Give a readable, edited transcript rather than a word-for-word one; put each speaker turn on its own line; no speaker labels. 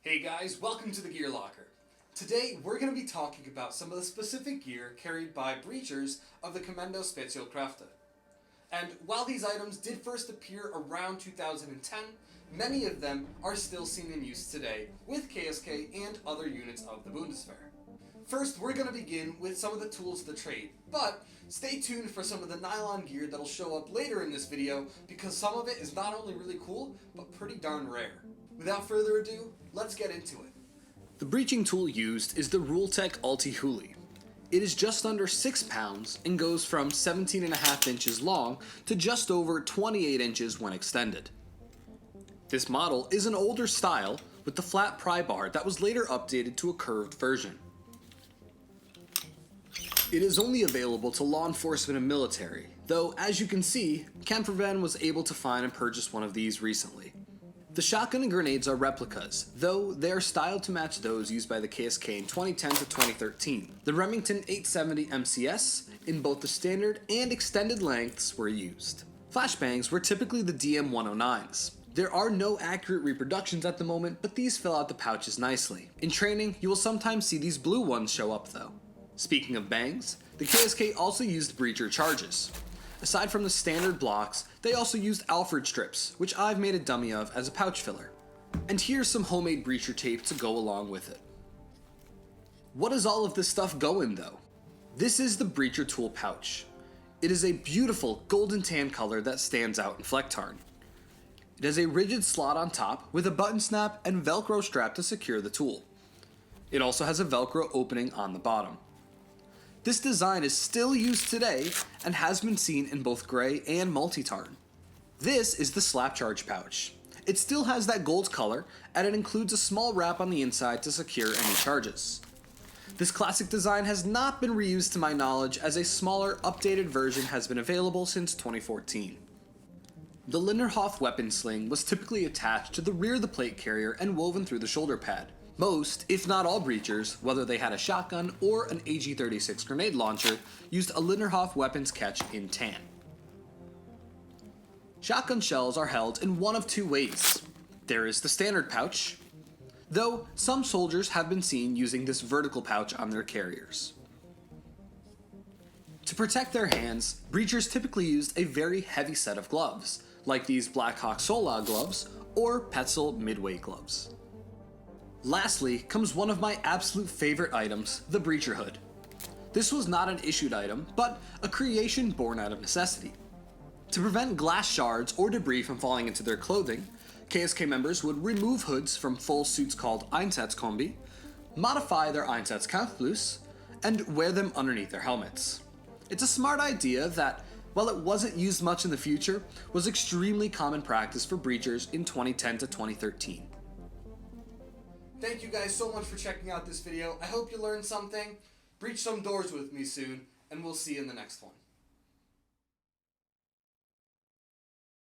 Hey guys, welcome to the Gear.Locker. Today we're going to be talking about some of the specific gear carried by breachers of the Kommando Spesialkräfte. And while these items did first appear around 2010, many of them are still seen in use today with KSK and other units of the Bundeswehr. First, we're going to begin with some of the tools of the trade, but stay tuned for some of the nylon gear that'll show up later in this video because some of it is not only really cool, but pretty darn rare. Without further ado, let's get into it. The breaching tool used is the Rultec Ulti-Huli. It is just under 6 pounds and goes from 17.5 inches long to just over 28 inches when extended. This model is an older style with the flat pry bar that was later updated to a curved version. It is only available to law enforcement and military, though as you can see, Kampfverband was able to find and purchase one of these recently. The shotgun and grenades are replicas, though they are styled to match those used by the KSK in 2010 to 2013. The Remington 870 MCS in both the standard and extended lengths were used. Flashbangs were typically the DM109s. There are no accurate reproductions at the moment, but these fill out the pouches nicely. In training, you will sometimes see these blue ones show up though. Speaking of bangs, the KSK also used breacher charges. Aside from the standard blocks, they also used Alfred strips, which I've made a dummy of as a pouch filler. And here's some homemade breacher tape to go along with it. What does all of this stuff go in though? This is the breacher tool pouch. It is a beautiful golden tan color that stands out in Flecktarn. It has a rigid slot on top with a button snap and Velcro strap to secure the tool. It also has a Velcro opening on the bottom. This design is still used today and has been seen in both gray and multi-tarn. This is the slap charge pouch. It still has that gold color and it includes a small wrap on the inside to secure any charges. This classic design has not been reused to my knowledge as a smaller, updated version has been available since 2014. The Linderhof weapon sling was typically attached to the rear of the plate carrier and woven through the shoulder pad. Most, if not all breachers, whether they had a shotgun or an AG-36 grenade launcher, used a Linderhof weapons catch in tan. Shotgun shells are held in one of two ways. There is the standard pouch, though some soldiers have been seen using this vertical pouch on their carriers. To protect their hands, breachers typically used a very heavy set of gloves, like these Blackhawk Sola gloves or Petzl midweight gloves. Lastly comes one of my absolute favorite items, the breacher hood. This was not an issued item, but a creation born out of necessity. To prevent glass shards or debris from falling into their clothing, KSK members would remove hoods from full suits called Einsatzkombi, modify their Einsatzkampfblues, and wear them underneath their helmets. It's a smart idea that, while it wasn't used much in the future, was extremely common practice for breachers in 2010 to 2013. Thank you guys so much for checking out this video. I hope you learned something. Breach some doors with me soon, and we'll see you in the next one.